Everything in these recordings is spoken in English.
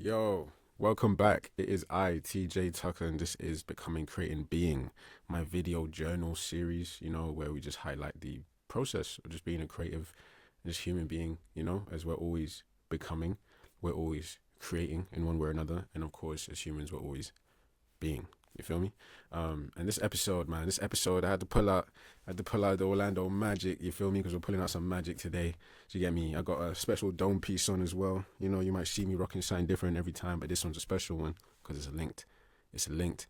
Yo, welcome back. It is I, TjTUCKER, and this is Becoming Creating Being, my video journal series, where we just highlight the process of just being a creative, just human being, as we're always becoming, we're always creating in one way or another. And of course, as humans, we're always being. You feel me? And this episode, man, I had to pull out the Orlando magic. You feel me? Because we're pulling out some magic today. Do you get me? I got a special dome piece on as well. You might see me rocking something different every time, but this one's a special one because it's linked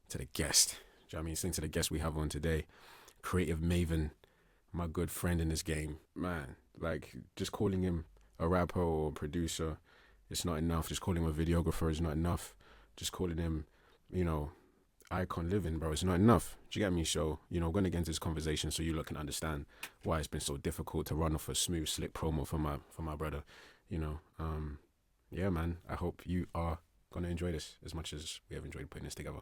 to the guest. Do you know what I mean? It's linked to the guest we have on today, creative maven, my good friend in this game, man. Like just calling him a rapper or a producer, it's not enough. Just calling him a videographer is not enough. Just calling him, icon living, bro, it's not enough. Do you get me? So, we're gonna get into this conversation so you look and understand why it's been so difficult to run off a smooth, slick promo for my brother. Yeah, man. I hope you are gonna enjoy this as much as we have enjoyed putting this together.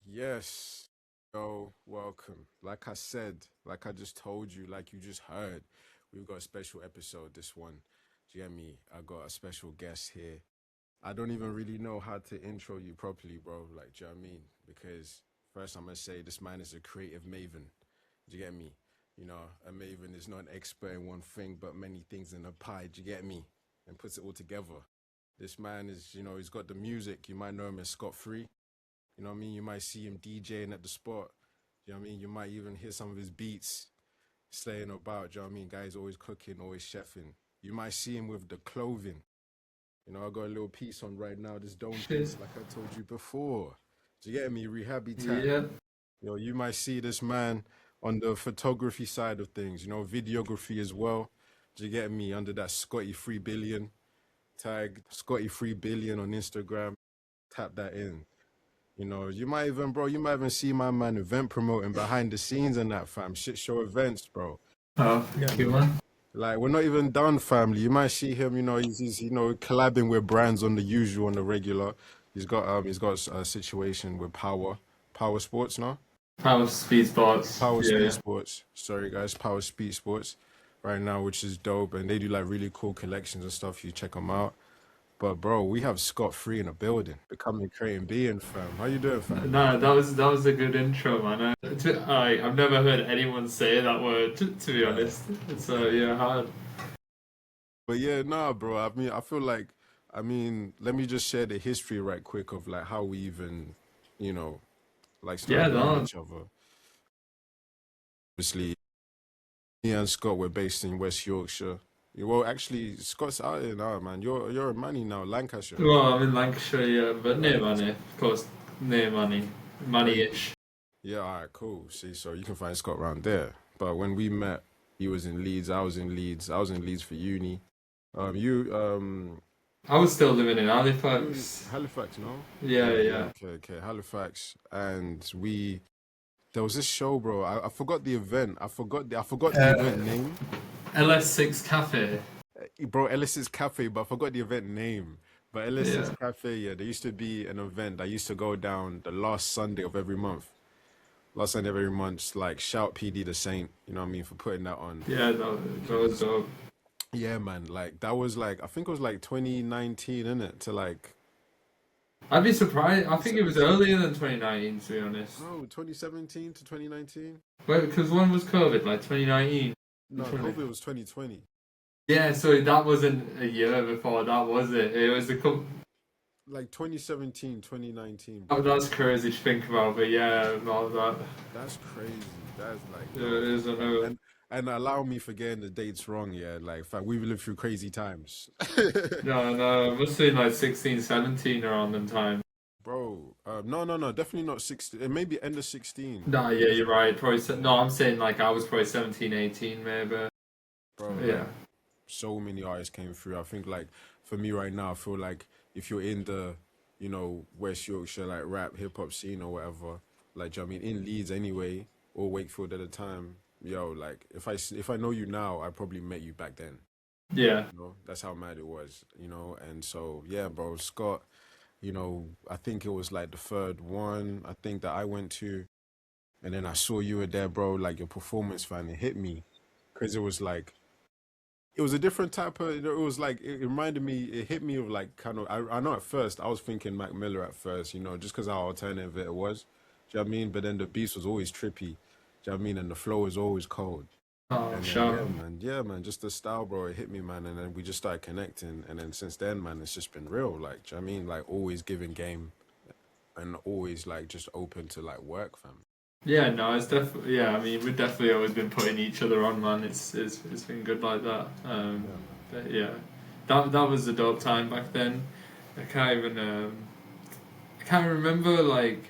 Yes. So welcome. Like I said, like I just told you, like you just heard, we've got a special episode this one. Do you get me? I got a special guest here. I don't even really know how to intro you properly, bro. Like, do you know what I mean? Because first I'm gonna say this man is a creative maven. Do you get me? A maven is not an expert in one thing, but many things in a pie. Do you get me? And puts it all together. This man is, he's got the music. You might know him as Skott3ree. You know what I mean? You might see him DJing at the spot. You know what I mean? You might even hear some of his beats slaying about. Do you know what I mean? Guys always cooking, always chefing. You might see him with the clothing. I got a little piece on right now, this dome piece, like I told you before. Do you get me? Rehabitat. Yeah. You might see this man on the photography side of things, videography as well. Do you get me? Under that Skott3ree billion tag, Skott3ree billion on Instagram. Tap that in. You might even see my man event promoting behind the scenes and that, fam. Shit show events, bro. Oh, Yeah, good me. one. Like, we're not even done, family. You might see him, he's collabing with brands on the regular. He's got a situation with Power Sports now. Power speed sports. Power Yeah, Speed yeah. Sports. Sorry, guys, Power Speed Sports right now, which is dope. And they do like really cool collections and stuff. You check them out. But bro, we have Skott3ree in the building, becoming creating being, fam. How you doing, fam? No, that was a good intro, man. I've never heard anyone say that word, to be Yeah. honest. Yeah, hard. But yeah, nah, bro. Let me just share the history right quick of like how we even, you know, like Yeah, started knowing no. each other. Obviously, me and Scott were based in West Yorkshire. Well, actually, Scott's out here now, man. You're in Manny now, Lancashire. Well, I'm in Lancashire, yeah, but Yeah, near Money, of course, near Money, where you? Money-ish. Yeah, all right, cool. See, so you can find Scott around there. But when we met, he was in Leeds. I was in Leeds. I was in Leeds for uni. You I was still living in you in Halifax. Halifax, no? Yeah, Yeah, yeah. okay, Halifax, and there was this show, bro. I forgot the event. I forgot the Uh, event name. LS6 Cafe. Bro, Ellis's Cafe, but I forgot the event name. But Ellis's Yeah. Cafe, yeah, there used to be an event that used to go down the last Sunday of every month. Last Sunday of every month, like shout PD the Saint, you know what I mean, for putting that on. Yeah, that was dope. Yeah, man, like that was like I think it was like 2019, innit? To like I'd be surprised. I think it was 2017. earlier than 2019, to be honest. No, 2017 to 2019. Well, because one was COVID, like 2019. No, COVID was 2020. Yeah, so that wasn't a year before that, was it? It was a couple. Like 2017, 2019, Oh, bro. that's crazy to think about, but yeah, all that. That's crazy. That's like, Yeah, bro. it is, I know. And And allow me for getting the dates wrong, yeah. Like, fam, we've lived through crazy times. No, no, it must have been like 16, 17 around them time. Bro, no, definitely not 16. It may be end of 16. Nah, yeah, you're right. Probably, no, I'm saying like I was probably 17, 18 maybe. Bro, Yeah. like, so many artists came through. I think, like, for me right now, I feel like if you're in the, West Yorkshire, like, rap, hip hop scene or whatever, like, do you know what I mean, in Leeds anyway, or Wakefield at the time, yo, like, if I know you now, I probably met you back then. Yeah. That's how mad it was, and so, yeah, bro, Skott, I think it was like the third one, I think that I went to, and then I saw you were there, bro, like, your performance, fan, it hit me, because it was like, it was a different type of, it was like, it reminded me, it hit me of like, kind of, I know at first, I was thinking Mac Miller at first, just because how alternative it was, do you know what I mean? But then the beats was always trippy, do you know what I mean? And the flow was always cold. Oh, And then sure. yeah, man, just the style, bro, it hit me, man. And then we just started connecting. And then since then, man, it's just been real. Like, do you know what I mean? Like, always giving game and always like just open to like work, fam. Yeah, no, it's definitely yeah. I mean, we've definitely always been putting each other on, man. It's been good like that. Yeah, man. But yeah, that was a dope time back then. I can't even I can't remember like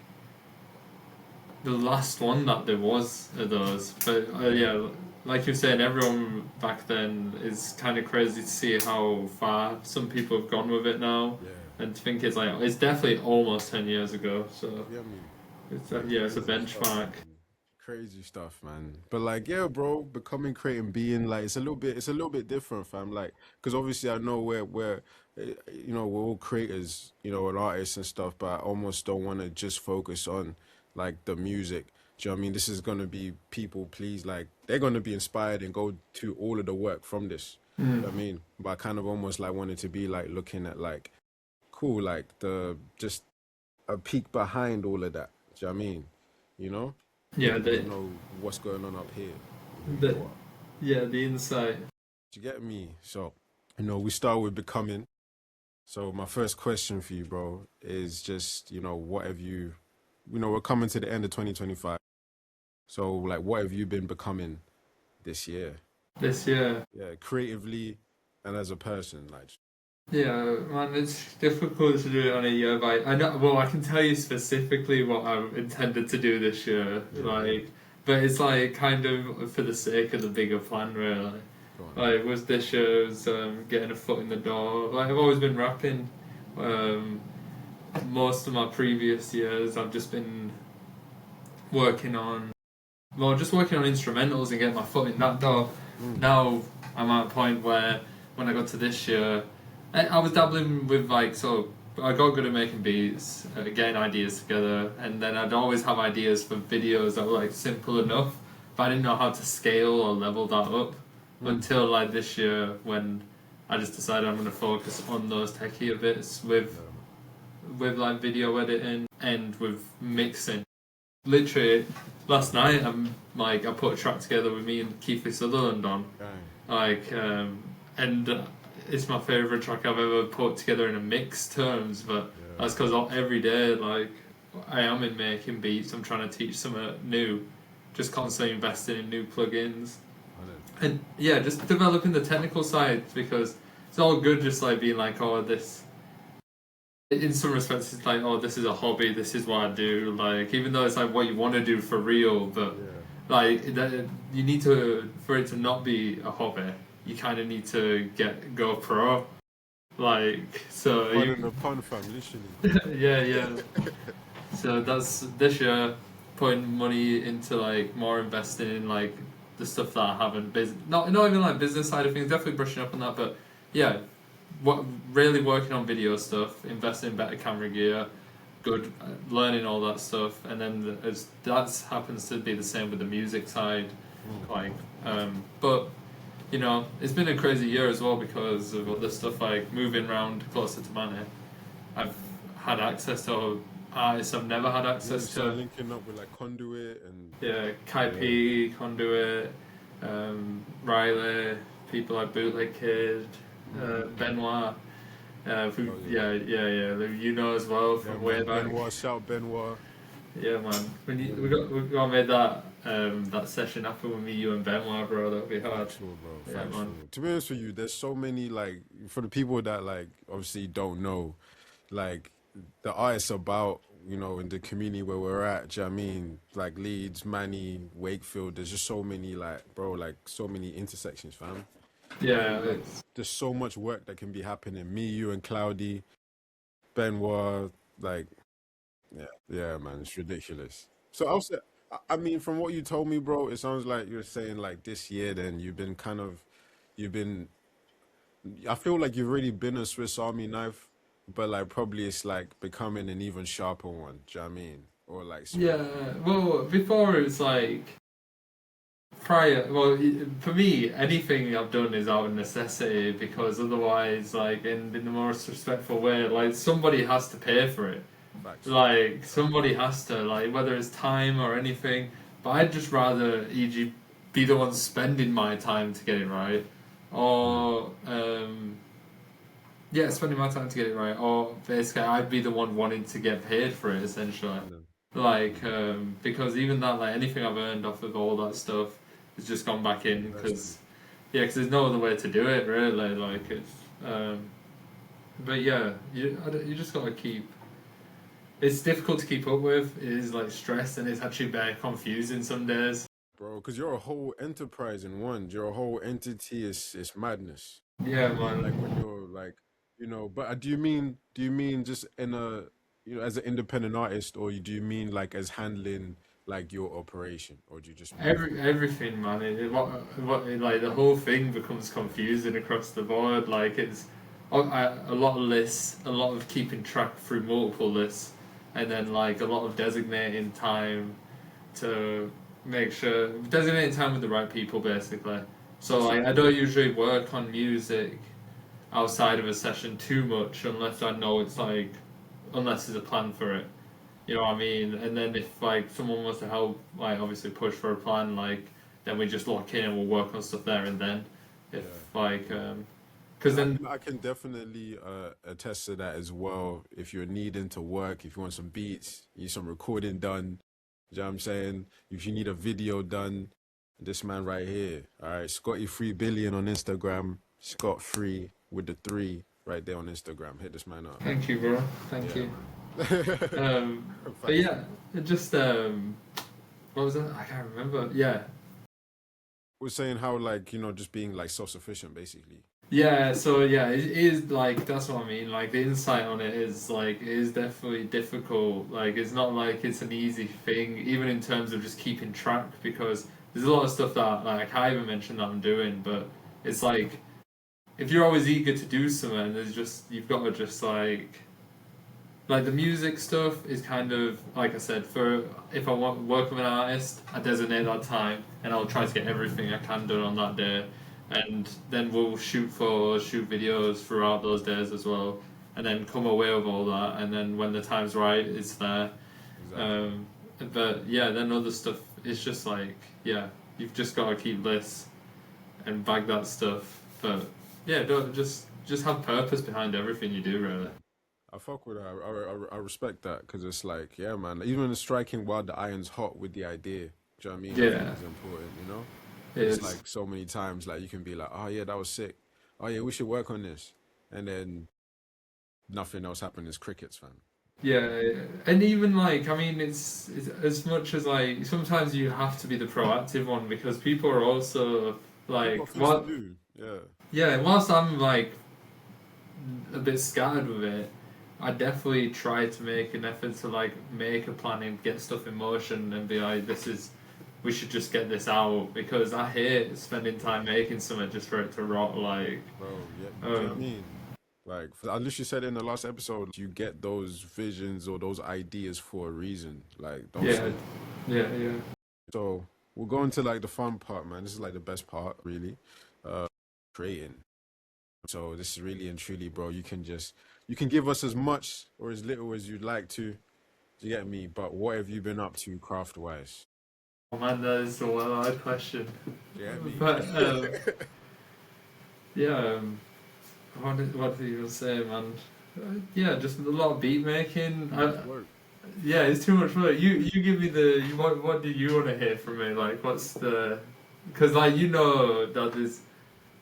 the last one that there was of those. But yeah, like you're saying, everyone back then is kind of crazy to see how far some people have gone with it now, Yeah, and to think it's like it's definitely almost 10 years ago. So yeah, I mean, it's like yeah, it's a crazy stuff, benchmark. man. Crazy stuff, man. But like, yeah, bro, becoming, creating, being like, it's a little bit different, fam. Like, because obviously I know we're all creators, and artists and stuff, but I almost don't want to just focus on like the music. Do you know what I mean? This is gonna be people, please, like they're gonna be inspired and go to all of the work from this. Do you know what I mean? But I kind of almost like wanted to be like looking at like cool, like the just a peek behind all of that. Do you know what I mean? You know? Yeah, What's going on up here. the What? yeah, the insight. Do you get me? So, we start with becoming. So my first question for you, bro, is just, what have you, we're coming to the end of 2025. So like, what have you been becoming this year? This year. Yeah, creatively and as a person, like, Yeah, man, it's difficult to do it on a year by. I know. Well, I can tell you specifically what I intended to do this year, yeah, like, but it's like kind of for the sake of the bigger plan, really. go on. Like, was this year was getting a foot in the door. Like, I've always been rapping. Um, Most of my previous years, I've just been working on, well, just working on instrumentals and getting my foot in that door. Mm, Now I'm at a point where when I got to this year, I was dabbling with like so I got good at making beats, getting ideas together, and then I'd always have ideas for videos that were like simple enough, but I didn't know how to scale or level that up mm, until like this year when I just decided I'm gonna focus on those techier bits yeah, man. with like video editing and with mixing. Literally, last night I put a track together with me and Keith Sutherland on, Gang. like and it's my favorite track I've ever put together in a mix terms. But Yeah, that's because every day, like I am in making beats. I'm trying to teach something new, just constantly investing in new plugins, 100. and yeah, just developing the technical side because it's all good just like being like, oh, this in some respects it's like, oh, this is a hobby, this is what I do, like even though it's like what you want to do for real, but Yeah. like that, you need to, for it to not be a hobby, you kind of need to go pro, like so Fun you in the pun, fam, literally. yeah, yeah, so that's this year, putting money into like more investing in like the stuff that I haven't not even like business side of things, definitely brushing up on that, but yeah, what really working on video stuff, investing in better camera gear, good learning all that stuff, and then as that happens to be the same with the music side, Mm, like but it's been a crazy year as well because of other stuff like moving around closer to Manny. I've had access to artists I've never had yeah, you access started to. linking up with like Conduit and Yeah, Kai yeah, P, Conduit, Riley, people like Bootleg Kid, Benoit. oh yeah. Yeah. You know as well Yeah, from way man. back. Benoit, shout Benoit. Yeah, man. Yeah, We got made that. that session happened with me, you and Ben, bro. That'd be hard. Factual, bro. Yeah, man. Factual. To be honest with you, there's so many like for the people that like obviously don't know, like the artists about in the community where we're at. Do you know what I mean? Like Leeds, Manny, Wakefield. There's just so many like bro, like so many intersections, fam. Yeah, Like there's so much work that can be happening. Me, you, and Cloudy, Benoit, like yeah, man, it's ridiculous. So I'll say, I mean, from what you told me, bro, it sounds like you're saying like this year, then you've been, I feel like you've already been a Swiss Army knife, but like probably it's like becoming an even sharper one. Do you know what I mean? Or like yeah. Well, before it was like prior. Well, for me, anything I've done is out of necessity because otherwise, like in the most respectful way, like somebody has to pay for it. facts. Like somebody has to, like whether it's time or anything. But I'd just rather, e.g., be the one spending my time to get it right, Mm. or yeah, spending my time to get it right, or basically I'd be the one wanting to get paid for it essentially. And then, Like because even that, like anything I've earned off of all that stuff has just gone back in invested. because yeah, because there's no other way to do it really. Like it's but yeah, you just gotta keep. It's difficult to keep up with. It is like stress and it's actually very confusing some days. Bro, because you're a whole enterprise in one. You're a whole entity. It's madness. Yeah, Like man. when you're like, but do you mean just in a, as an independent artist, or do you mean like as handling like your operation, or do you just mean from? Everything, man. Like the whole thing becomes confusing across the board. Like it's a lot of lists, a lot of keeping track through multiple lists, and then like a lot of designating time to make sure designating time with the right people, basically. So So like I don't usually work on music outside of a session too much unless I know it's like unless there's a plan for it. You know what I mean? And then if like someone wants to help, like obviously push for a plan, like then we just lock in and we'll work on stuff there and then. If yeah, like, because I then can I can definitely attest to that as well. If you're needing to work, if you want some beats, you need some recording done. You know what I'm saying? If you need a video done, this man right here. All right, Skott3ree billion on Instagram. Skott3ree with the three right there on Instagram. Hit this man up. thank you, bro. Thank Yeah, you. man. But Facts. yeah, it just what was that? I can't remember. Yeah, We're saying how like just being like self-sufficient basically. yeah. So yeah, it is like that's what I mean. Like the insight on it is like it is definitely difficult. Like it's not like it's an easy thing, even in terms of just keeping track because there's a lot of stuff that like I can't even mention that I'm doing, but it's like if you're always eager to do something, there's just you've got to just like the music stuff is kind of like I said for if I want work with an artist, I designate that time and I'll try to get everything I can done on that day, and then we'll shoot photos, shoot videos throughout those days as well, and then come away with all that, and then when the time's right, it's there. Exactly. Um, but yeah, then other stuff is just like yeah, you've just got to keep lists and bag that stuff, but yeah, don't just have purpose behind everything you do really. I fuck with that. I respect that because it's like, yeah, man. Even striking while the iron's hot with the idea. Do you know what I mean? I think Yeah, is important. it Because it's is. like so many times, like you can be like, oh yeah, that was sick. Oh yeah, we should work on this, and then nothing else happened. It's crickets, fam. Yeah, and even like I mean, it's as much as like sometimes you have to be the proactive one because people are also They've like got things to what do. Yeah, yeah. Whilst I'm like a bit scattered with it, I definitely try to make an effort to like make a plan and get stuff in motion and be like, this is we should just get this out because I hate spending time making something just for it to rot. Like, bro. Yeah, do you know what I um, mean? Like, unless you said in the last episode, you get those visions or those ideas for a reason. Like, don't yeah, sleep. yeah. So we'll go into like the fun part, man. This is like the best part, really. Uh, Creating. So this is really and truly, bro. You can give us as much or as little as you'd like to. Do you get me? But what have you been up to craft wise? Oh man, that is a well-eyed question. Do you get me? But yeah, what did you say, man? Yeah, just a lot of beat making. Much work. Yeah, it's too much work. You give me the what do you want to hear from me? Like, what's the? Because like that there's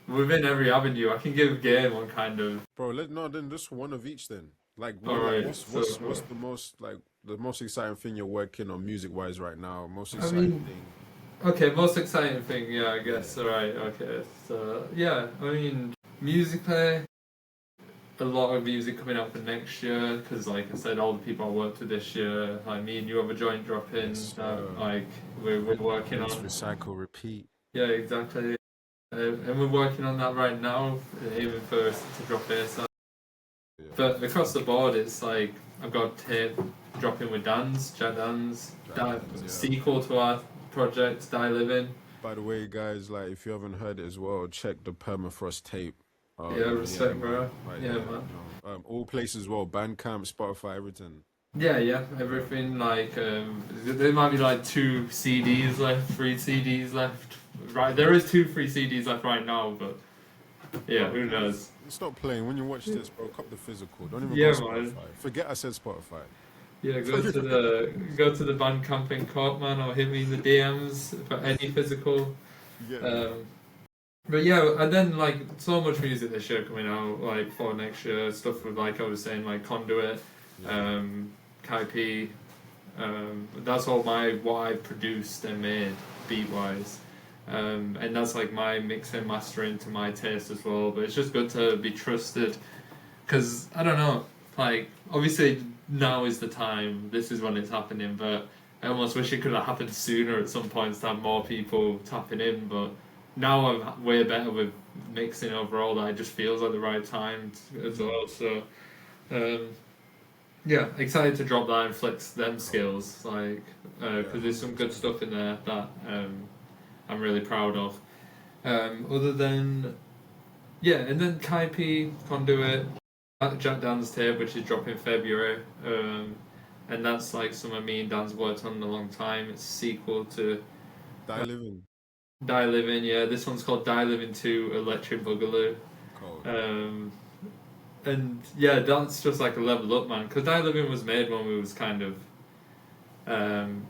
within every avenue I can give game on kind of. Bro, let no then just one of each then. Like All what like right, so what's the most like the most exciting thing you're working on music wise right now? Most I exciting mean, thing. okay, most exciting thing, yeah, I Yeah. guess. All right, okay, so yeah, I mean, musically, a lot of music coming out for next year because, like I said, all the people I worked with this year, like me and you have a joint drop Yes, in that sir. like we're working Rinse, on. recycle, repeat. Yeah, exactly. And we're working on that right now, aiming for us to drop ASAP. Yeah. But across the board, it's like I've got tape dropping with Danz, Jack Danz, Jack that Danz, yeah. sequel to our project, Die Living. By the way, guys, like if you haven't heard it as well, check the permafrost tape. Yeah, Yeah, respect, man. bro. Right Yeah, there. man. All places as well. Bandcamp, Spotify, everything. Yeah, yeah, Yeah. everything like there might be like 2 CDs left, 3 CDs left. Right, there is 2 free CDs left right now, but yeah, Bro, who guys, knows? stop playing. When you watch this, bro, cop the physical. Don't even go Yeah, man. Spotify. Forget I said Spotify. Yeah, go to the Bandcamp in Cork, man, or hit me in the DMs for any physical. You get me? Um, but yeah, and then like so much music this year coming out, like for next year, stuff with like I was saying, like Conduit, Yeah. um, Kai P. That's all what I produced and made beat wise. And that's like my mix and mastering to my taste as well. But it's just good to be trusted because I don't know, like obviously now is the time. This is when it's happening, but I almost wish it could have happened sooner at some points to have more people tapping in. But now I'm way better with mixing overall. That it just feels like the right time as Mm. well. So. Um, yeah, excited to drop that and flex them Cold. skills, like, Yeah, because there's some good 100%. stuff in there that I'm really proud of. Other than, yeah, and then Kai P, Conduit, Jack Dan's tape, which is dropping February, and that's like something me and Dan's worked on in a long time. It's a sequel to Die living. Die Living, yeah, this one's called Die Living 2 Electric Boogaloo. Cold. Um, and yeah, that's just like a level up, man, because Die Living was made when we was kind of um,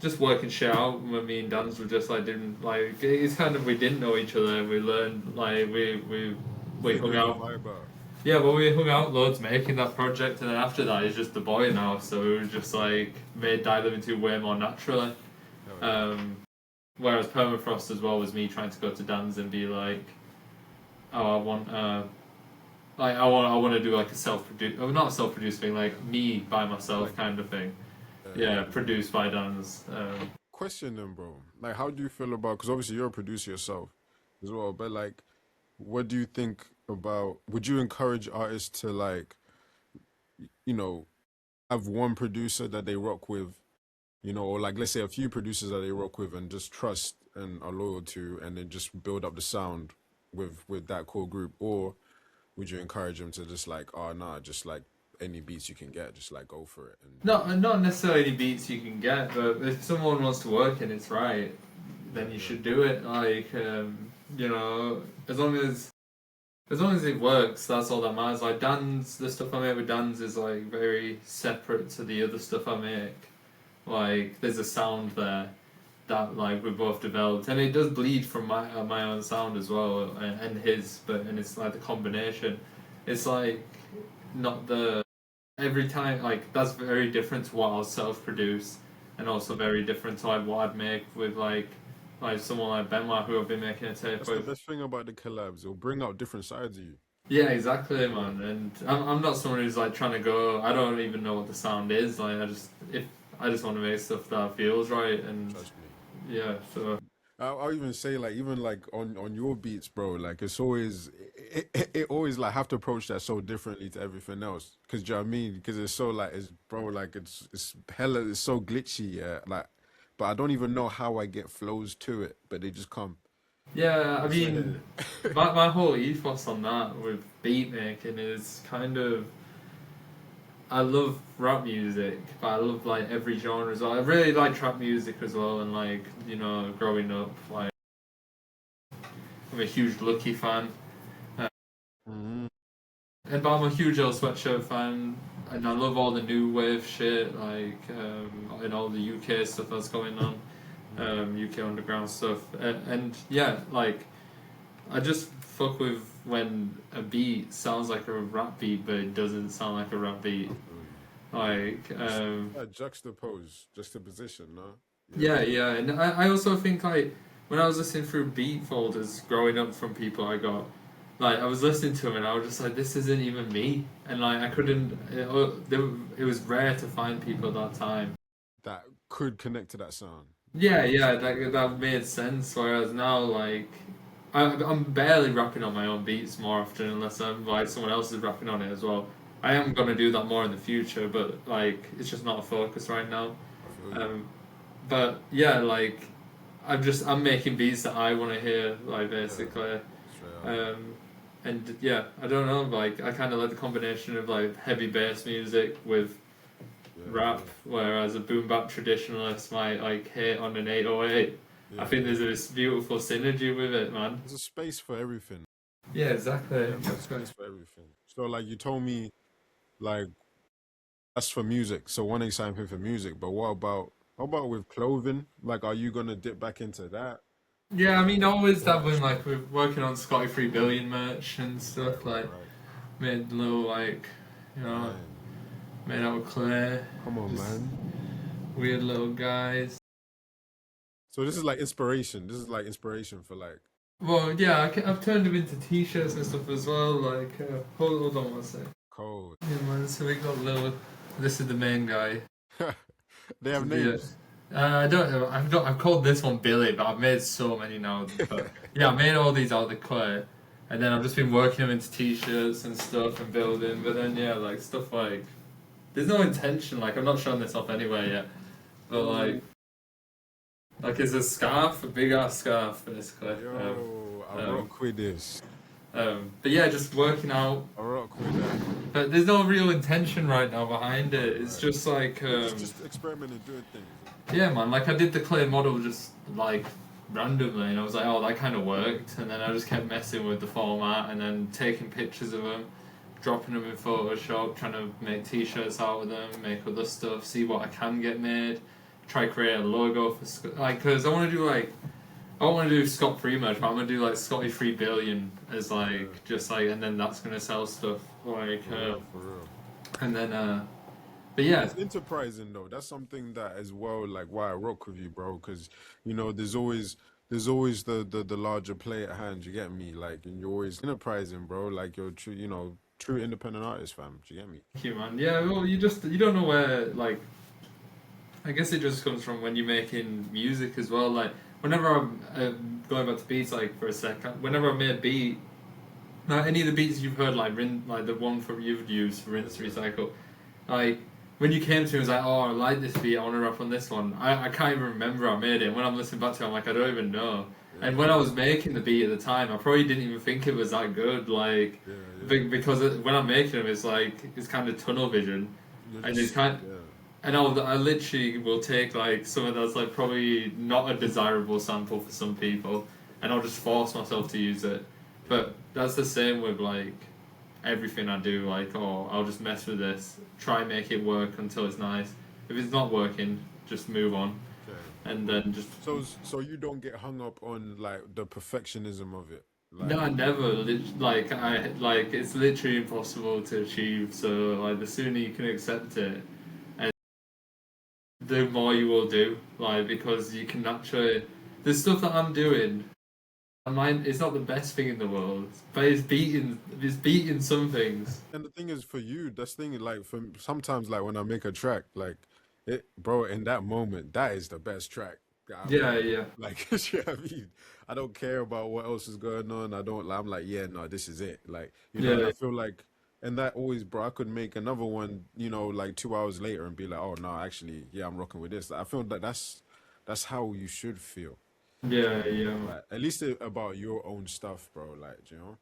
just working shit out when me and Dan's were just like didn't like it's kind of we didn't know each other. We learned like we hung Figuring the out. vibe out. Yeah, but we hung out loads making that project, and then after that he's just the boy now. So it was just like made Die Living 2 way more naturally. Hell yeah. Um, whereas Permafrost as well was me trying to go to Dan's and be like, oh, I want to do like a self-produced, not a self-produced thing, like me by myself Like, kind of thing. yeah. Yeah, produced by Dan's. Question then, bro. Like, how do you feel about? Because obviously you're a producer yourself as well. But like, what do you think about? Would you encourage artists to like, you know, have one producer that they rock with, or like let's say a few producers that they rock with and just trust and are loyal to, and then just build up the sound with that core group, or would you encourage them to just like, oh nah, just like any beats you can get, just like go for it and Not necessarily any beats you can get, but if someone wants to work and it's right, yeah, then you yeah, should do it. Like, as long as it works, that's all that matters. Like Dan's, the stuff I make with Dan's is like very separate to the other stuff I make. Like, there's a sound there that like we both developed, and it does bleed from my own sound as well, and his, and it's like the combination. It's like not the every time like that's very different to what I'll self-produce, and also very different to like what I'd make with like someone like Benoit who I've been making a tape that's the with. best thing about the collabs. It'll bring out different sides of you. Yeah, exactly, Yeah, man. And I'm not someone who's like trying to go. I don't even know what the sound is. Like I just want to make stuff that feels right, and trust me. yeah. So I'll even say like even like on your beats, bro. Like it's always it always like have to approach that so differently to everything else. Cause do you know what I mean? Because it's so like it's bro like it's hella it's so glitchy. Yeah, like but I don't even know how I get flows to it, but they just come. yeah, I It's mean, my whole ethos on that with beat making is kind of I love rap music, but I love like every genre as well. I really like trap music as well, and like growing up, like I'm a huge Lucky fan, uh, Mhm. but I'm a huge Earl Sweatshirt fan. and I love all the new wave shit, like and all the UK stuff that's going on, UK underground stuff, and yeah, like I just fuck with when a beat sounds like a rap beat, but it doesn't sound like a rap beat. Like, Juxtapose, juxtaposition, no? Yeah. yeah, yeah, and I also think like when I was listening through beat folders growing up from people I got, like I was listening to them and I was just like, this isn't even me, and like I couldn't. It was rare to find people at that time. That could connect to that sound. Yeah, yeah, that made sense. Whereas now, like, I'm barely rapping on my own beats more often unless I'm like someone else is rapping on it as well. I am gonna do that more in the future, but like it's just not a focus right now. I feel you. Um, but yeah, like I'm making beats that I want to hear, like Yeah, basically. straight up. Um, and yeah, I don't know, like I kind of like the combination of like heavy bass music with Yeah, rap, whereas a boom bap traditionalist might like hit on an 808. yeah, I think yeah. there's this beautiful synergy with it, man. There's a space for everything. Yeah, exactly. Yeah, man, space for everything. So like you told me, like that's for music. So 1A sampling for music, but what about with clothing? Like, are you gonna dip back into that? Yeah, I mean, always Or like dabbling, like strictly? we're working on Skott3ree billion merch and Right, stuff, right, like right. made little like, you know, Man, made out of clay, come on, just man. weird little guys. So this is like inspiration. This is like inspiration for like Well, yeah, I've turned them into t-shirts and stuff as well. Like, hold on one sec. code. Yeah, man. So we got little. This is the main guy. They have Yeah. names. I don't know. I've called this one Billy, but I've made so many now. But yeah, I made all these out of the clay, and then I've just been working them into t-shirts and stuff and building. But then yeah, like stuff like there's no intention. Like I'm not showing this off anywhere yet. But like it's a scarf, a big ass scarf, basically. Yo, I um, rock with this. but yeah, just working out. I rock with that. But there's no real intention right now behind it. It's just like Just experimenting, doing things. yeah, man. Like I did the clay model just like randomly, and I was like, oh, that kind of worked. And then I just kept messing with the format, and then taking pictures of them, dropping them in Photoshop, trying to make T-shirts out of them, make other stuff, see what I can get made, try create a logo for like, cause I want to do like. I don't want to do Skott3ree merch, but I'm gonna do like Skott3ree billion as like just like, and then that's gonna sell stuff like, For real. and then but yeah, It's enterprising though. That's something that as well, like why I rock with you, bro. Because you know, there's always the larger play at hand. You get me? Like, and you're always enterprising, bro. Like you're true, you know, true independent artist, fam. Do you get me? thank you, man. Yeah, well, you don't know where like. I guess it just comes from when you're making music as well. Like whenever I'm going back to beats, like for a second, whenever I made a beat, now any of the beats you've heard, like the one from you've used for Rinse Recycle, like when you came to me, it was like, oh, I like this beat, I want to rap on this one. I can't even remember I made it. And when I'm listening back to it, I'm like, I don't even know. And when I was making the beat at the time, I probably didn't even think it was that good. Like, Yeah, yeah. because when I'm making them, it's like it's kind of tunnel vision, You're and just yeah. and I literally will take like something that's like probably not a desirable sample for some people, and I'll just force myself to use it. But that's the same with like everything I do. Like, oh, I'll just mess with this, try and make it work until it's nice. If it's not working, just move on, Okay. and then just So you don't get hung up on like the perfectionism of it. Like no, never. Like it's literally impossible to achieve. So like the sooner you can accept it, the more you will do, like because you can naturally. The stuff that I'm doing, I mind it's not the best thing in the world, but it's beating some things. and the thing is for you, that's thing like for sometimes like when I make a track, like it bro, in that moment, that is the best track that I Yeah, made. yeah, Like you know what I mean? I don't care about what else is going on. I don't I'm like, yeah, no, this is it. Like, you know, and I yeah, feel like and that always bro, I could make another one, you know, like 2 hours later and be like, oh no, actually, yeah, I'm rocking with this. I feel that that's how you should feel. Do you yeah, know what I mean? yeah. Like at least about your own stuff, bro. Like, do you know?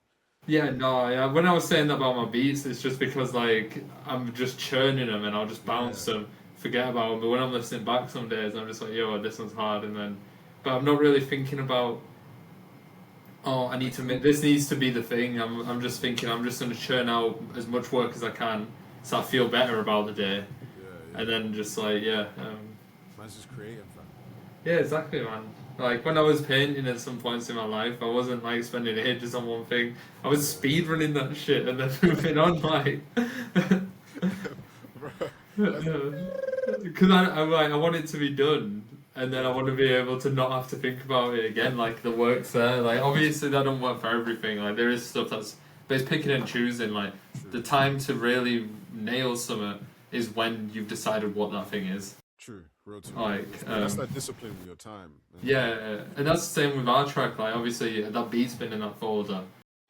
Yeah, no, yeah. When I was saying that about my beats, it's just because like I'm just churning them and I'll just bounce Yeah. them, forget about them. But when I'm listening back some days, I'm just like, yo, this one's hard, and then, but I'm not really thinking about, oh, I need Like to make this needs to be the thing. I'm just thinking I'm just gonna churn out as much work as I can, so I feel better about the day, Yeah, and yeah. then just like yeah. Man's just creative, fam. Yeah, exactly, man. Like when I was painting at some points in my life, I wasn't like spending ages on one thing. I was speed Yeah, running that shit and then moving on, like, yeah. Bro, that's because I want it to be done, and then I yeah, want to be able to not have to think about it again. Like the work's there. Like obviously that don't work for everything. Like there is stuff but it's picking and choosing. Like the true, time to really nail something is when you've decided what that thing is. true, real talk. Like, Yeah, that's that discipline with your time, and yeah, and that's the same with our track. Like, obviously, that beat's been in that folder.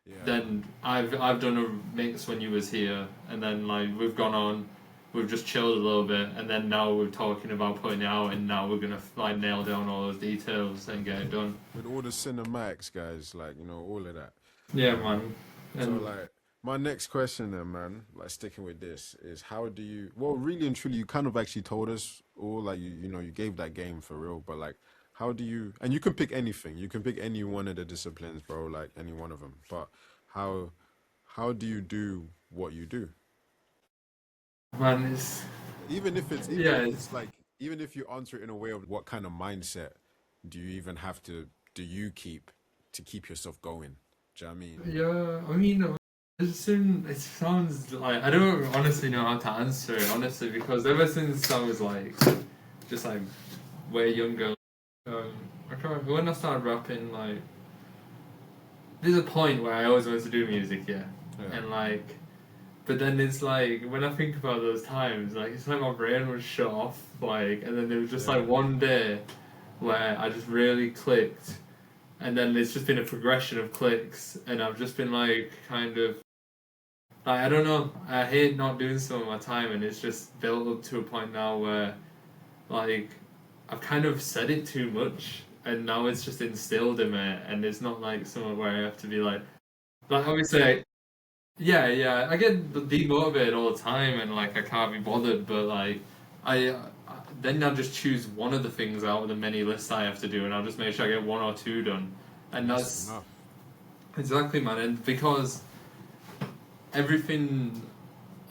yeah, Then I've done a mix when you was here, and then like we've gone on, we've just chilled a little bit, and then now we're talking about putting it out, and now we're gonna like nail down all those details and get it done. with all the cinematics, guys, like all of that. Yeah, Um, man. so And like my next question then, man, like sticking with this is how do you? Well, really and truly, you kind of actually told us all, like you gave that game for real, but like. How do you, and you can pick anything, you can pick any one of the disciplines, bro, like any one of them, but how how do you do what you do? man, it's Even yeah, if it's like even if you answer it in a way of what kind of mindset do you even have to do you keep to keep yourself going? Do you know what I mean? yeah. I mean, it sounds like I don't honestly know how to answer it honestly because ever since I was like just like way younger. Um, I can't remember when I started rapping. Like, there's a point where I always wanted to do music, yeah, Yeah, and like, but then it's like when I think about those times, like it's like my brain was shut off, like, and then there was just yeah, like one day where I just really clicked, and then it's just been a progression of clicks, and I've just been like kind of like I don't know, I hate not doing some of my time, and it's just built up to a point now where like I've kind of said it too much and now it's just instilled in me and it's not like somewhere where I have to be like obviously yeah I get demotivated all the time and like I can't be bothered but like I then I'll just choose one of the things out of the many lists I have to do and I'll just make sure I get one or two done and and that's that's enough. exactly man and because everything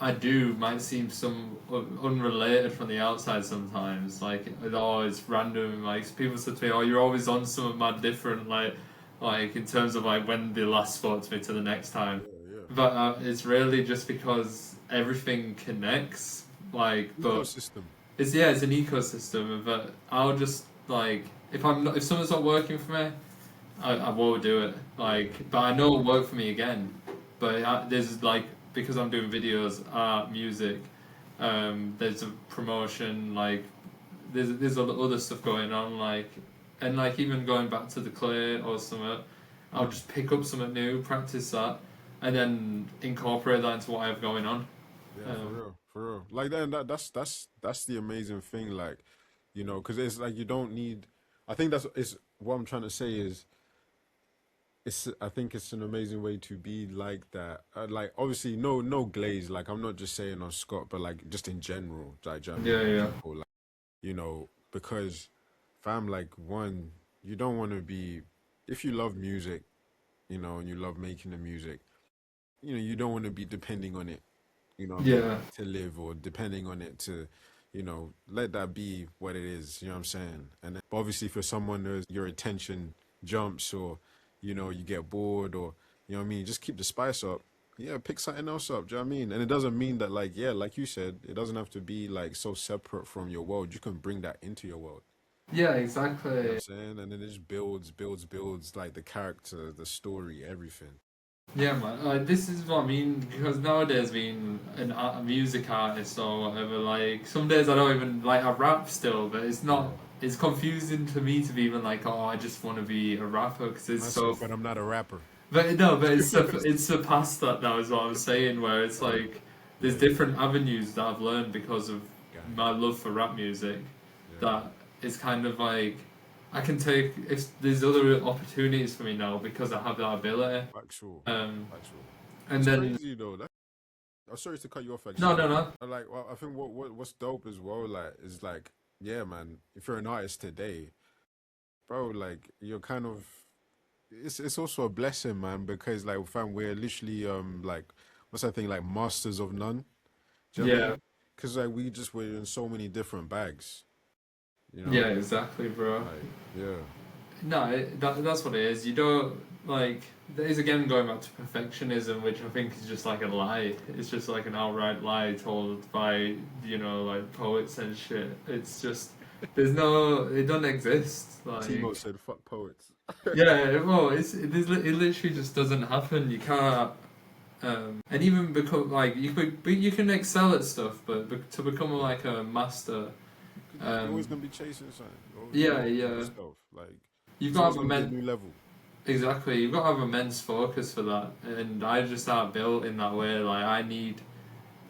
I do might seem some unrelated from the outside sometimes. Like, oh, it's random. Like people said to me, "Oh, you're always on something mad different." Like in terms of like when they last spoke to me to the next time. Yeah, yeah. But it's really just because everything connects. Like, but Ecosystem. it's yeah, it's an ecosystem. But I'll just like if something's not working for me, I will do it. Yeah, Like, but I know it'll work for me again. But there's like because I'm doing videos, art, music. There's a promotion. Like, there's a lot other stuff going on. Like, and like even going back to the clay or something, I'll just pick up something new, practice that, and then incorporate that into what I have going on. yeah, for Um, real, for real. Like then that's the amazing thing, like, because it's like you don't need. I think that's is what I'm trying to say is it's I think it's an amazing way to be like that. Like obviously no glaze. Like I'm not just saying on Scott, but like just in general, like do you know what I mean yeah, with yeah, people, like because fam, like one, you don't want to be if you love music, and you love making the music, you don't want to be depending on it, yeah, to live or depending on it to, let that be what it is. You know what I'm saying? And then, but obviously, for someone who's your attention jumps or, you get bored or, you know what I mean, just keep the spice up. Yeah, pick something else up. Do you know what I mean? And it doesn't mean that, like, yeah, like you said, it doesn't have to be like so separate from your world. You can bring that into your world. yeah, You know what I'm exactly. saying? And then it just builds like the character, the story, everything. Yeah, man. This is what I mean because nowadays, being a music artist or whatever, like some days I don't even like I rap still, but it's not. Yeah. It's confusing to me to be even like, oh, I just want to be a rapper because it's I so. said, but I'm not a rapper. But no, but it's surpassed that now is what I'm saying. Where it's Oh, like there's yeah, yeah. different avenues that I've learned because of Gang. my love for rap music. Yeah. That it's kind of like I can take if there's other opportunities for me now because I have that ability. Factual. Um, Factual. and It's then crazy though. I'm sorry to cut you off no, actually. no, no. Like, well, I think what's dope as well, like, is like, yeah, man. If you're an artist today, bro, like, you're kind of. It's also a blessing, man, because like, fam, we're literally like, what's that thing like, masters of none. Do you know what I Yeah. mean? Because like we just were in so many different bags, you Yeah, know? exactly, bro. Like, yeah, No, that's what it is. You don't like. There is again going back to perfectionism, which I think is just like a lie. It's just like an outright lie told by like poets and shit. It's just there's no. It doesn't exist. Timo Like said, "Fuck poets." yeah, well, it literally just doesn't happen. You can't. And even become like you can excel at stuff, but to become Yeah, like a master, because you're always um, gonna be chasing something. You're always yeah, gonna push yeah, yourself. Like you've it's got always to have gonna be a new level. exactly. You've got to have immense focus for that, and I just aren't built in that way. Like I need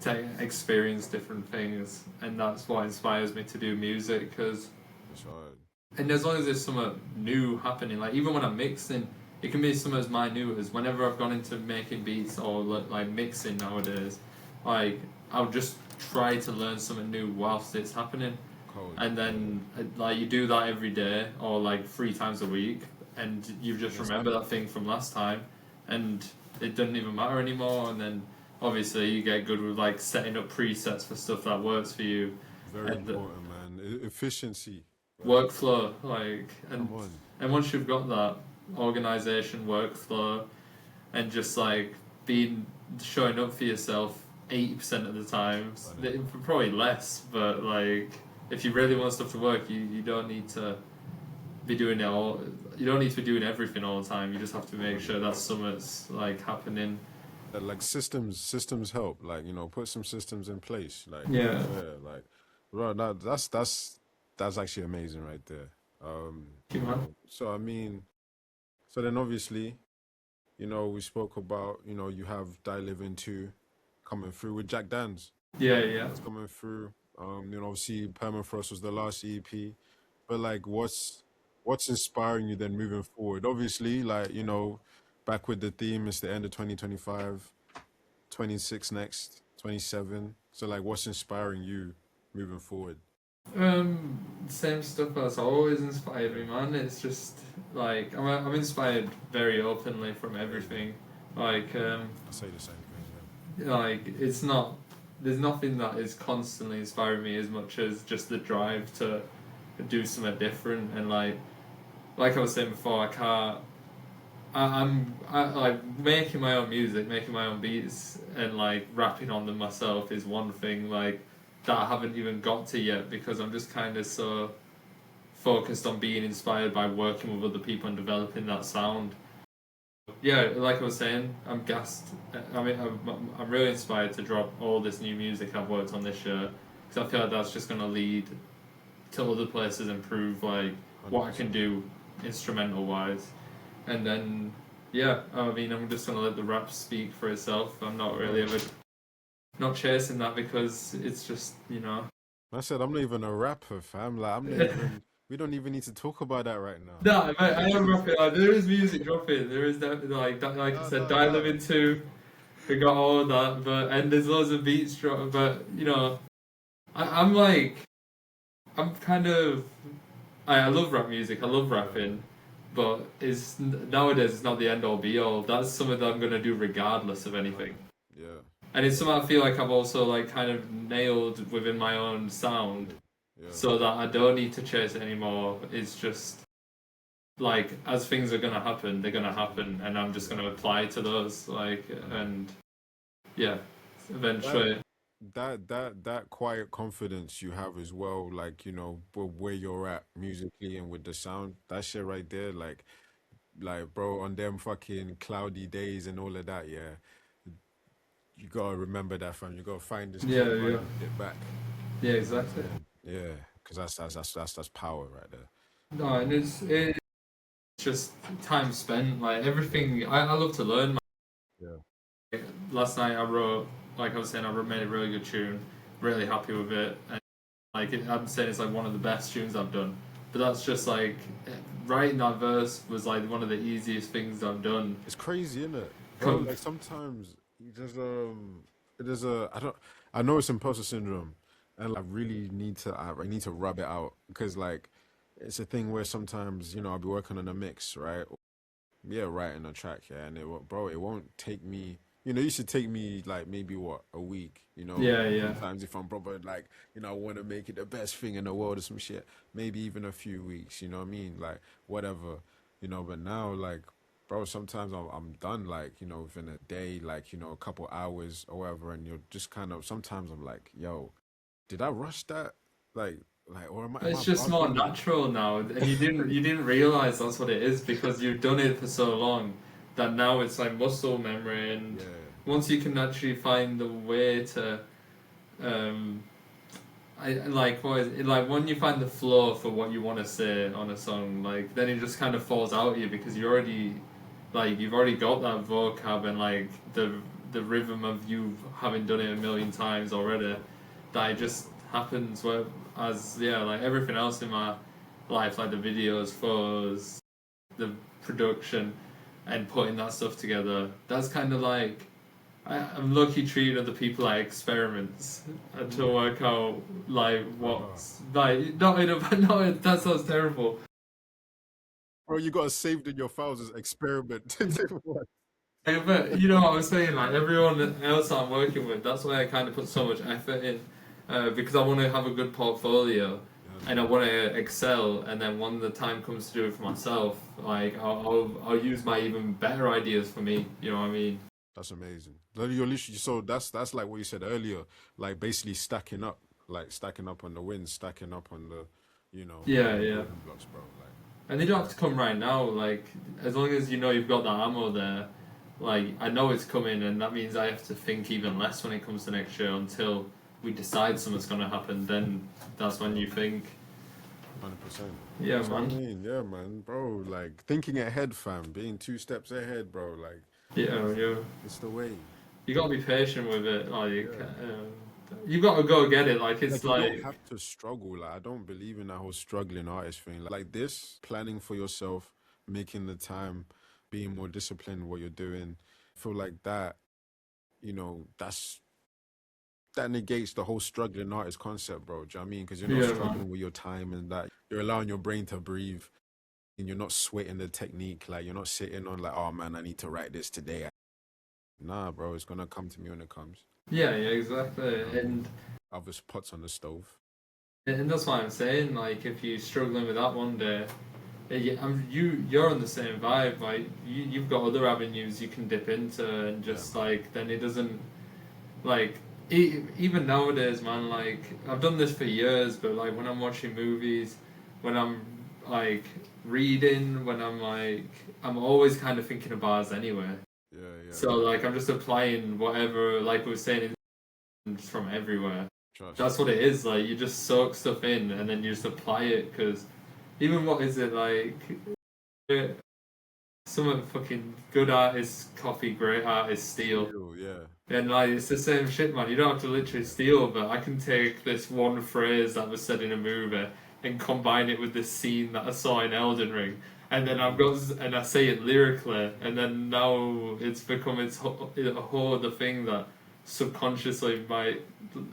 to experience different things, and that's what inspires me to do music. Cause It's hard. and as long as there's something new happening, like even when I'm mixing, it can be something as minute as whenever I've gone into making beats or like mixing nowadays, like I'll just try to learn something new whilst it's happening, Cold. and Yeah. then like you do that every day or like 3 times a week, and you just Yes, remember that thing from last time, and it doesn't even matter anymore, and then obviously you get good with like setting up presets for stuff that works for you, very and important, man. Efficiency. Like, workflow like come on. and once you've got that organization workflow and just like being showing up for yourself 80% of the times, Funny. probably less, but like if you really want stuff to work, you don't need to be doing it all. You don't need to be doing everything all the time. You just have to make sure that something's like happening. Like systems help. Like put some systems in place. Like Yeah. yeah, like bro, that's actually amazing right there. You know? So I mean, so then obviously, we spoke about you have Die Living 2 coming through with Jack Danz. Yeah, yeah. That's coming through. Obviously Permafrost was the last EP, but like, what's inspiring you then moving forward? Obviously, like back with the theme, it's the end of 2025, 26 next, 27. So like, what's inspiring you moving forward? Same stuff that's always inspired me, man. It's just like I'm inspired very openly from everything. Like I say the same thing. like it's not there's nothing that is constantly inspiring me as much as just the drive to do something different, and like I was saying before, I can't like making my own music, making my own beats and like rapping on them myself is one thing like that I haven't even got to yet, because I'm just kind of so focused on being inspired by working with other people and developing that sound. Yeah, like I was saying, I'm gassed. I mean, I'm really inspired to drop all this new music I've worked on this year, because I feel like that's just going to lead to other places and prove like what I can 100%. do instrumental wise. And then, yeah, I mean, I'm just going to let the rap speak for itself. I'm not really ever not chasing that, because it's just, I said I'm not even a rapper, fam. Like I'm not even. We don't even need to talk about that right now. No, I Like, am rapping. Like, there is music dropping. There is definitely like I no, said, no, Die no. Living 2. We got all of that, and there's loads of beats drop. But I'm like, I'm kind of, I love rap music. I love Yeah, rapping, but nowadays it's not the end all be all. That's something that I'm gonna do regardless of anything, yeah, and it's something I feel like I've also like kind of nailed within my own sound, yeah. so that I don't need to chase it anymore. It's just like as things are gonna happen, they're gonna happen, and I'm just gonna apply to those. Like, I know. and yeah, That eventually. that quiet confidence you have as well, like where you're at musically and with the sound, that shit right there, like bro, on them fucking cloudy days and all of that, yeah, you gotta remember that, fam. You gotta find this Yeah, key yeah, button, get back. yeah, You know what I'm exactly. saying? Yeah, because that's power right there. No, and it's just time spent. Like everything, I love to learn. Yeah, Last night I wrote, like I was saying, made a really good tune. Really happy with it, and I'm saying it's like one of the best tunes I've done. But that's just like writing that verse was like one of the easiest things I've done. it's crazy, isn't it, bro? Com- Like sometimes you just there's a I know it's imposter syndrome, and I really need to I need to rub it out because like it's a thing where sometimes I'll be working on a mix, right? Yeah, writing a track, yeah, and bro, it won't take me. You know, it used to take me like maybe what, a week, you know. Yeah, yeah. Sometimes if I'm proper like, you know, I want to make it the best thing in the world or some shit, maybe even a few weeks, you know what I mean? Like whatever, you know, but now like bro, sometimes I'm done like, you know, within a day, like, you know, a couple hours or whatever, and you're just kind of sometimes I'm like, yo, did I rush that? Like or am I It's just more bugging? natural now, and you didn't realize that's what it is because you've done it for so long that now it's like muscle memory, and Yeah. once you can actually find the way to, um, I like what is it, like when you find the flow for what you want to say on a song, like then it just kind of falls out of you because you already, like you've already got that vocab and like the rhythm of you having done it a million times already, that it just happens where as yeah like everything else in my life, like the videos, photos, the production, and putting that stuff together. That's kind of like I'm lucky treating other people like experiments to Mm. work out like Uh-huh. what's like not in a no that sounds terrible. Bro, you got it saved in your files as experiment. What? But you know what I was saying, like everyone else I'm working with, that's why I kind of put so much effort in, because I want to have a good portfolio, Yeah, and I man. want to excel. And then when the time comes to do it for myself, like I'll use my even better ideas for me. You know what I mean? That's amazing. Like, you're literally so that's like what you said earlier, like basically stacking up, like stacking up on the wins, stacking up on the, you know, Yeah, on the yeah. building blocks, bro. Like, And they don't have to come right now. Like as long as you know you've got that ammo there, like I know it's coming, and that means I have to think even less when it comes to next year until we decide something's gonna happen. Then that's when you think, 100%. yeah, That's what I man, mean. Yeah, man, bro. Like thinking ahead, fam, being two steps ahead, bro. Like yeah, yeah. it's the way. You gotta be patient with it. Like Yeah. you gotta go get it. Like it's Like you don't like have to struggle. Like I don't believe in that whole struggling artist thing. Like this, planning for yourself, making the time, being more disciplined in what you're doing. I feel like that, you know, that negates the whole struggling artist concept, bro. Do you know what I mean? Because you're not yeah, man. struggling with your time and that. You're allowing your brain to breathe and you're not sweating the technique. Like you're not sitting on like, oh man, I need to write this today. Nah, bro, it's gonna come to me when it comes. Yeah, yeah, exactly. You know what I mean? Other pots on the stove. And that's why I'm saying, like, if you're struggling with that one day, you're on the same vibe. Like, you've got other avenues you can dip into, and Yeah, just man. like then it doesn't like even nowadays, man. Like, I've done this for years, but like when I'm watching movies, when I'm like reading, when I'm like I'm always kind of thinking of bars anyway. Yeah, yeah. So like I'm just applying whatever, like we were saying, just from everywhere. Trust. That's what it is. Like you just soak stuff in and then you just apply it. Because even what is it like? eh, Some fucking good artists copy great artists steal, Still, yeah. and like it's the same shit, man. You don't have to literally steal, but I can take this one phrase that was said in a movie and combine it with this scene that I saw in Elden Ring. And then and I say it lyrically, and then now it's become a whole other thing that subconsciously might,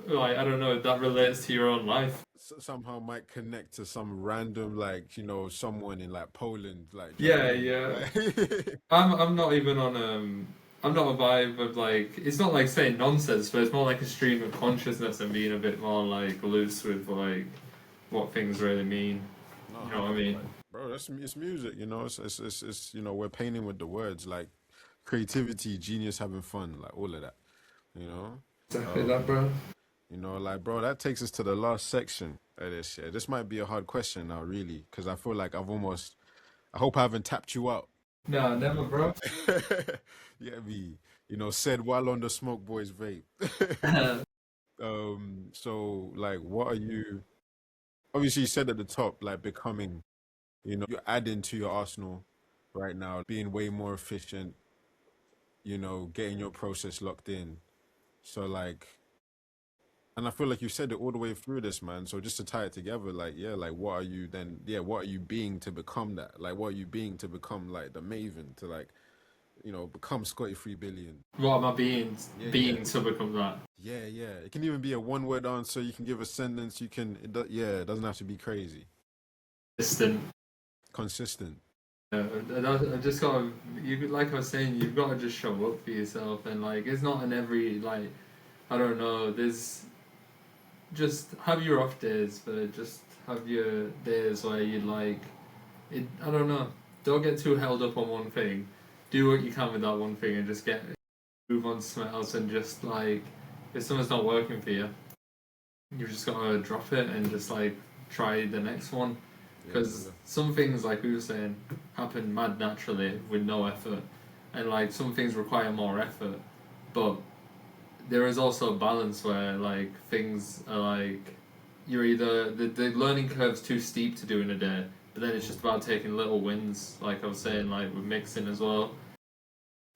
like, I don't know, that relates to your own life. Somehow might connect to some random, like, you know, someone in like Poland, like, do you know what I Yeah, mean? yeah. Like, I'm not even on I'm not a vibe of like it's not like saying nonsense, but it's more like a stream of consciousness and being a bit more like loose with like what things really mean. no, You know what I mean? like, bro, that's it's music, you know. It's you know, we're painting with the words, like creativity, genius, having fun, like all of that, you know. Exactly that, Um, bro. you know, like, bro, that takes us to the last section of this shit. This might be a hard question now, really, because I feel like I hope I haven't tapped you out. No, never, bro. Yeah, me, you know, said while on the Smoke Boys vape. Yeah, So like, what are you? Obviously, you said at the top, like becoming, you know, you're adding to your arsenal right now, being way more efficient, you know, getting your process locked in. So like, and I feel like you said it all the way through this, man. So just to tie it together, like, yeah, like what are you then? Yeah, what are you being to become that? Like, what are you being to become like the Maven to like, you know, become Scotty 3 billion? what am I being Yeah, yeah, being to become that? yeah, yeah. It can even be a one-word answer. You can give a sentence. You can, yeah, it doesn't have to be crazy. Distant. Consistent. I just gotta, you like I was saying, you've got to just show up for yourself, and like it's not in every like, I don't know. There's just have your off days, but just have your days where you like it. I don't know. Don't get too held up on one thing. Do what you can with that one thing, and just move on to something else, and just like if something's not working for you, you just gotta drop it and just like try the next one. Because some things, like we were saying, happen mad naturally with no effort, and like some things require more effort. But there is also a balance where like things are like you're either the learning curve's too steep to do in a day, but then it's just about taking little wins. Like I was saying, like with mixing as well,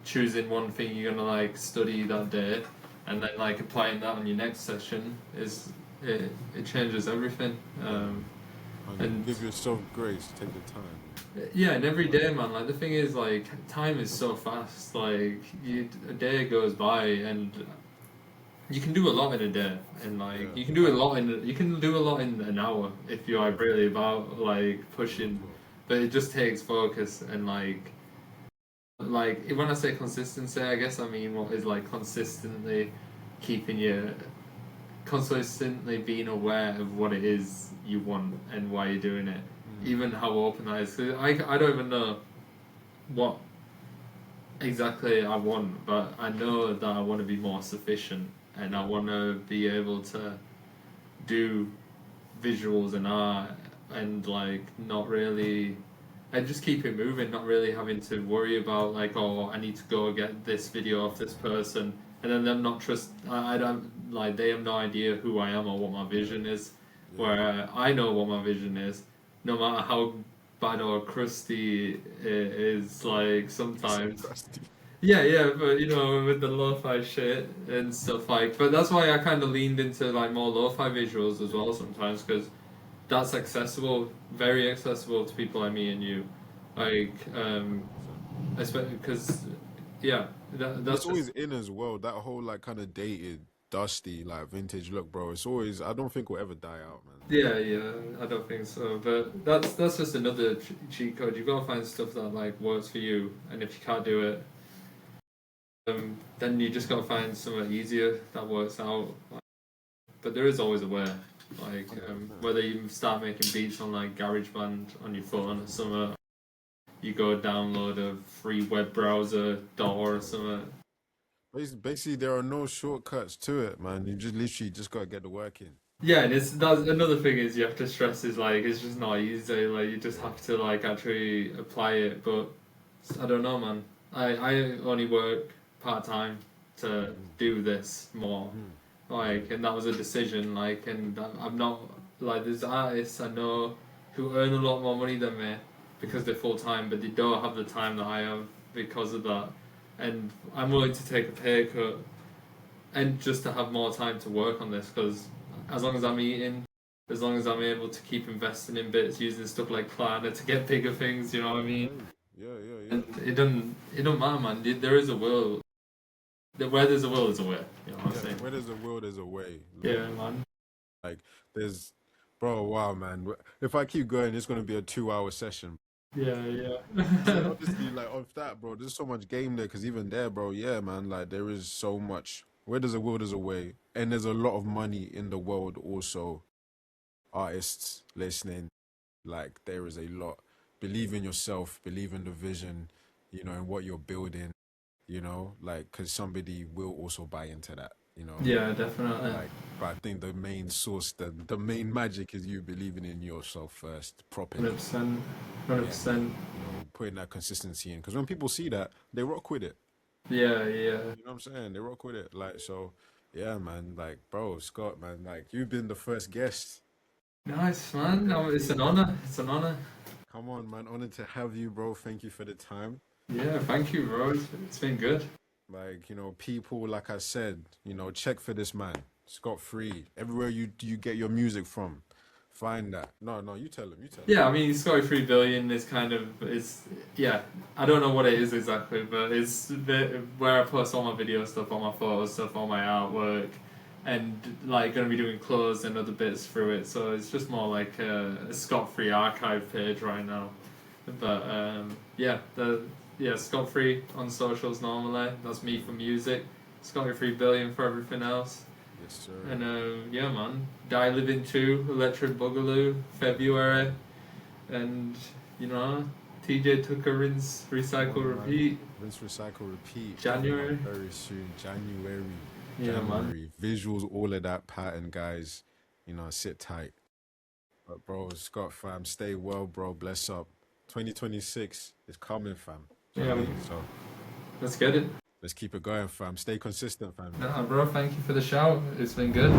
choosing one thing you're gonna like study that day, and then like applying that on your next session it changes everything. And And give yourself grace, take the time. yeah, and every day, man. Like the thing is, like time is so fast. Like a day goes by, and you can do a lot in a day, and like Yeah, you can do a lot in an hour if you are really about like pushing. But it just takes focus and like when I say consistency, I guess I mean what is like keeping you consistently being aware of what it is you want and why you're doing it, even how open that is. 'Cause I don't even know what exactly I want, but I know that I want to be more sufficient, and I want to be able to do visuals and art, and like not really, and just keep it moving, not really having to worry about like, oh, I need to go get this video off this person, and then them not trust. I don't like they have no idea who I am or what my vision is, yeah. where I know what my vision is, no matter how bad or crusty it is. Like So sometimes, crusty. yeah, yeah, but you know, with the lo-fi shit and stuff like, but that's why I kind of leaned into like more lo-fi visuals as well sometimes, because that's accessible, very accessible to people like me and you, like, 100%. especially because, yeah, And that's it's just, always in as well. That whole like kind of dated, dusty, like vintage look, bro. It's always. I don't think will ever die out, man. yeah, yeah, I don't think so, but that's just another cheat code. You've got to find stuff that like works for you, and if you can't do it, then you just got to find something easier that works out. But there is always a way. Like 100%. whether you start making beats on like GarageBand on your phone or something, you go download a free web browser DAW or something. Basically, there are no shortcuts to it, man. You just literally just gotta get the work in. Yeah, and that's another thing is you have to stress is like it's just not easy. Like you just have to like actually apply it. But I don't know, man. I only work part time to Mm, do this more. mm, Like, and that was a decision. Like, and I'm not like there's artists I know who earn a lot more money than me because they're full time, but they don't have the time that I have because of that. And I'm willing to take a pay cut and just to have more time to work on this because as long as I'm eating, as long as I'm able to keep investing in bits, using stuff like Klarna to get bigger things, you know what I mean? hey, yeah, yeah, yeah. And it don't matter, man. There is a will. Where there's a will, there's a way. You know what I'm Yeah, saying? where there's a will, there's a way. Yeah, man. Like, there's, bro, wow, man. If I keep going, it's gonna be a 2 hour session. Yeah, yeah. And honestly, like off that, bro, there's so much game there. Cause even there, bro, yeah, man, like there is so much. Where there's a will, there's a way, and there's a lot of money in the world. Also, artists listening, like there is a lot. Believe in yourself, believe in the vision, and what you're building. Like, cause somebody will also buy into that. Yeah, definitely. Like, but I think the main source, the main magic is you believing in yourself first, properly. 100%. Yeah, 100%. putting that consistency in. Because when people see that, they rock with it. Yeah, yeah. You know what I'm saying? They rock with it. Like, so, yeah, man. Like, bro, Scott, man. Like, you've been the first guest. Nice, man. No, it's an honor. It's an honor. Come on, man. Honored to have you, bro. Thank you for the time. Yeah, thank you, bro. It's been good. Like, people, like I said, check for this man, Skott3ree. Everywhere you get your music from, find that. No, no, you tell him. You tell him. Yeah, I mean, Skott 3 billion is kind of yeah. I don't know what it is exactly, but where I post all my video stuff, all my photo stuff, all my artwork, and like gonna be doing clothes and other bits through it. So it's just more like a Skott 3 archive page right now. But yeah, Skott3ree on socials normally. That's me for music. Skott3 billion for everything else. Yes, sir. And yeah, man. Die Living 2, Electric Boogaloo, February, and you know, TjTUCKER, rinse, recycle, repeat. Rinse, recycle, repeat. January. Very soon. January. Yeah, man. Visuals, all of that pattern, guys. You know, sit tight. But bro, Skott fam, stay well, bro. Bless up. 2026 is coming, fam. Do you know what I mean? So Let's get it. let's keep it going, fam. Stay consistent, fam. Nah, bro, thank you for the shout. It's been good.